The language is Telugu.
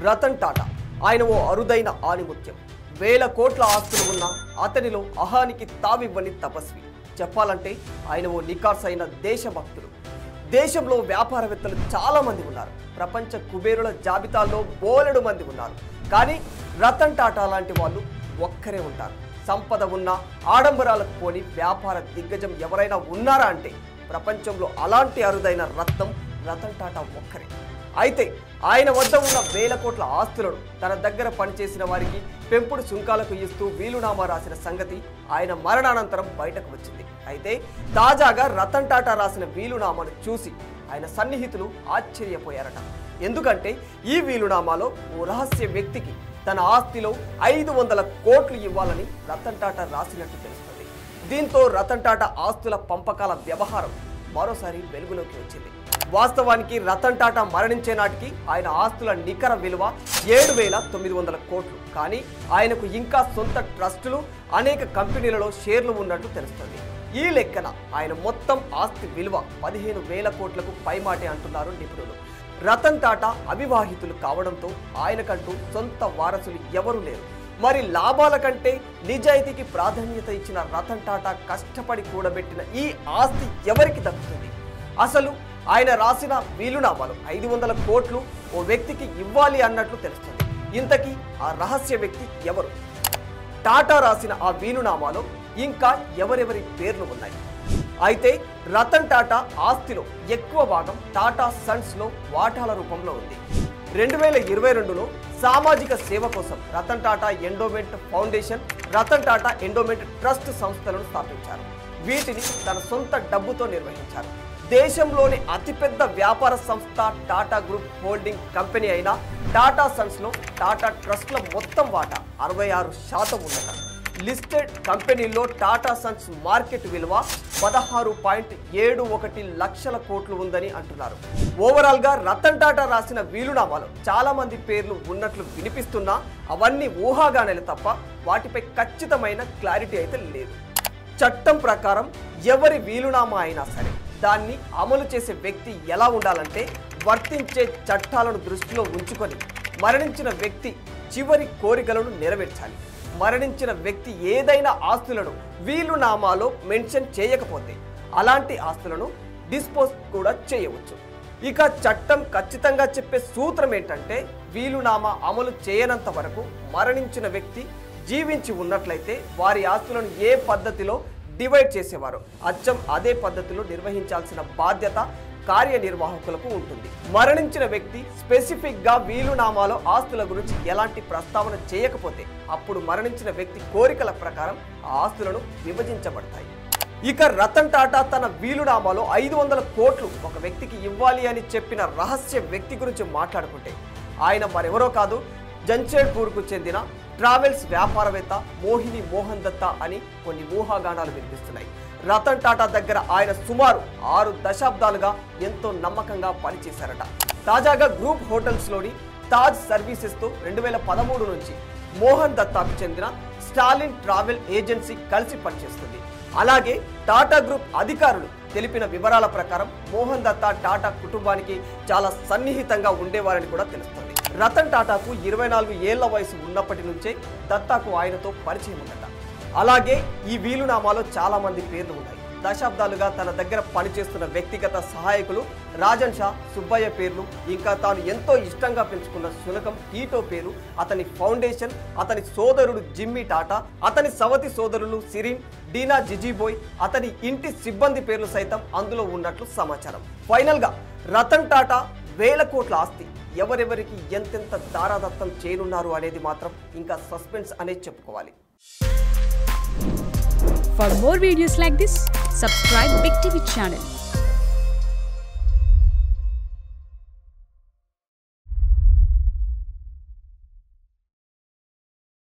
రతన్ టాటా ఆయన ఓ అరుదైన ఆణిముత్యం. వేల కోట్ల ఆస్తులు ఉన్న అతనిలో అహానికి తావివ్వని తపస్వి. చెప్పాలంటే ఆయన ఓ నికార్సైన దేశభక్తుడు. దేశంలో వ్యాపారవేత్తలు చాలా మంది ఉన్నారు. ప్రపంచ కుబేరుల జాబితాలో బోలెడు మంది ఉన్నారు. కానీ రతన్ టాటా లాంటి వాళ్ళు ఒక్కరే ఉంటారు. సంపద ఉన్న ఆడంబరాలకు పోని వ్యాపార దిగ్గజం ఎవరైనా ఉన్నారా అంటే ప్రపంచంలో అలాంటి అరుదైన రత్నం రతన్ టాటా ఒక్కరే. అయితే ఆయన వద్ద ఉన్న వేల కోట్ల ఆస్తులను తన దగ్గర పనిచేసిన వారికి పెంపుడు సుంకాలకు ఇస్తూ వీలునామా రాసిన సంగతి ఆయన మరణానంతరం బయటకు వచ్చింది. అయితే తాజాగా రతన్ టాటా రాసిన వీలునామాను చూసి ఆయన సన్నిహితులు ఆశ్చర్యపోయారట. ఎందుకంటే ఈ వీలునామాలో ఓ రహస్య వ్యక్తికి తన ఆస్తిలో 500 కోట్లు ఇవ్వాలని రతన్ టాటా రాసినట్టు తెలుస్తుంది. దీంతో రతన్ టాటా ఆస్తుల పంపకాల వ్యవహారం మరోసారి వెలుగులోకి వచ్చింది. వాస్తవానికి రతన్ టాటా మరణించే నాటికి ఆయన ఆస్తుల నికర విలువ 7,900 కోట్లు. కానీ ఆయనకు ఇంకా సొంత ట్రస్టులు, అనేక కంపెనీలలో షేర్లు ఉన్నట్లు తెలుస్తుంది. ఈ లెక్కన ఆయన మొత్తం ఆస్తి విలువ 15,000 కోట్లకు పైమాటే అంటున్నారు నిపుణులు. రతన్ టాటా అవివాహితులు కావడంతో ఆయనకంటూ సొంత వారసులు ఎవరూ లేరు. మరి లాభాల కంటే నిజాయితీకి ప్రాధాన్యత ఇచ్చిన రతన్ టాటా కష్టపడి కూడబెట్టిన ఈ ఆస్తి ఎవరికి దక్కుతుంది? అసలు ఆయన రాసిన వీలునామాలు 500 కోట్లు ఓ వ్యక్తికి ఇవ్వాలి అన్నట్లు తెలుస్తుంది. ఇంతకీ ఆ రహస్య వ్యక్తి ఎవరు? టాటా రాసిన ఆ వీలునామాలో ఇంకా ఎవరెవరి పేర్లు ఉన్నాయి? అయితే రతన్ టాటా ఆస్తిలో ఎక్కువ భాగం టాటా సన్స్లో వాటాల రూపంలో ఉంది. 2022లో సామాజిక సేవ కోసం Ratan Tata endowment foundation, Ratan Tata endowment trust సంస్థలను స్థాపించారు. వీటిని తన సొంత డబ్బుతో నిర్వహించారు. దేశంలోని అతిపెద్ద వ్యాపార సంస్థ టాటా గ్రూప్ హోల్డింగ్ కంపెనీ అయిన టాటా సన్స్లో టాటా ట్రస్ట్ల మొత్తం వాటా 66% ఉందట. లిస్టెడ్ కంపెనీల్లో టాటా సన్స్ మార్కెట్ విలువ 16.71 లక్షల కోట్లు ఉందని అంటున్నారు. ఓవరాల్ గా రతన్ టాటా రాసిన వీలునామాలో చాలా మంది పేర్లు ఉన్నట్లు వినిపిస్తున్నా అవన్నీ ఊహాగానాలే తప్ప వాటిపై ఖచ్చితమైన క్లారిటీ అయితే లేదు. చట్టం ప్రకారం ఎవరి వీలునామా అయినా సరే దాన్ని అమలు చేసే వ్యక్తి ఎలా ఉండాలంటే వర్తించే చట్టాలను దృష్టిలో ఉంచుకొని మరణించిన వ్యక్తి చివరి కోరికలను నెరవేర్చాలి. మరణించిన వ్యక్తి ఏదైనా ఆస్తులను వీలునామాలో మెన్షన్ చేయకపోతే అలాంటి ఆస్తులను డిస్పోజ్ కూడా చేయవచ్చు. ఇక చట్టం ఖచ్చితంగా చెప్పే సూత్రం ఏంటంటే వీలునామా అమలు చేయనంత వరకు మరణించిన వ్యక్తి జీవించి ఉన్నట్లయితే వారి ఆస్తులను ఏ పద్ధతిలో డివైడ్ చేసేవారు అచ్చం అదే పద్ధతిలో నిర్వహించాల్సిన బాధ్యత కార్యనిర్వాహకులకు ఉంటుంది. మరణించిన వ్యక్తి స్పెసిఫిక్ గా వీలునామాలో ఆస్తుల గురించి ఎలాంటి ప్రస్తావన చేయకపోతే అప్పుడు మరణించిన వ్యక్తి కోరికల ప్రకారం ఆ ఆస్తులను విభజించబడతాయి. ఇక రతన్ టాటా తన వీలునామాలో 500 కోట్లు ఒక వ్యక్తికి ఇవ్వాలి అని చెప్పిన రహస్య వ్యక్తి గురించి మాట్లాడుకుంటే ఆయన మరెవరో కాదు, జంషెడ్పూర్కు చెందిన ట్రావెల్స్ వ్యాపారవేత్త మోహిని మోహన్ దత్తా అని కొన్ని ఊహాగానాలు వినిపిస్తున్నాయి. రతన్ టాటా దగ్గర ఆయన సుమారు 6 దశాబ్దాలుగా ఎంతో నమ్మకంగా పనిచేశారట. తాజాగా గ్రూప్ హోటల్స్లోని తాజ్ సర్వీసెస్తో 2013 నుంచి మోహన్ దత్తాకు చెందిన స్టాలిన్ ట్రావెల్ ఏజెన్సీ కలిసి పనిచేస్తుంది. అలాగే టాటా గ్రూప్ అధికారులు తెలిపిన వివరాల ప్రకారం మోహన్ దత్తా టాటా కుటుంబానికి చాలా సన్నిహితంగా ఉండేవారని కూడా తెలుస్తుంది. రతన్ టాటాకు 24 ఏళ్ల వయసు ఉన్నప్పటి నుంచే దత్తాకు ఆయనతో పరిచయం ఉందట. అలాగే ఈ వీలునామాలో చాలా మంది పేర్లు ఉన్నాయి. దశాబ్దాలుగా తన దగ్గర పనిచేస్తున్న వ్యక్తిగత సహాయకులు రాజన్ షా, సుబ్బయ్య పేర్లు, ఇంకా తాను ఎంతో ఇష్టంగా పెంచుకున్న శునకం టీటో పేరు, అతని ఫౌండేషన్, అతని సోదరుడు జిమ్మీ టాటా, అతని సవతి సోదరులు సిరిన్, డీనా జిజీబోయ్, అతని ఇంటి సిబ్బంది పేర్లు సైతం అందులో ఉన్నట్లు సమాచారం. ఫైనల్ గా రతన్ టాటా వేల కోట్ల ఆస్తి ఎవరెవరికి ఎంతెంత దారాదత్తం చేయనున్నారు అనేది మాత్రం ఇంకా సస్పెన్స్ అనే చెప్పుకోవాలి. For more videos like this, subscribe Big TV channel.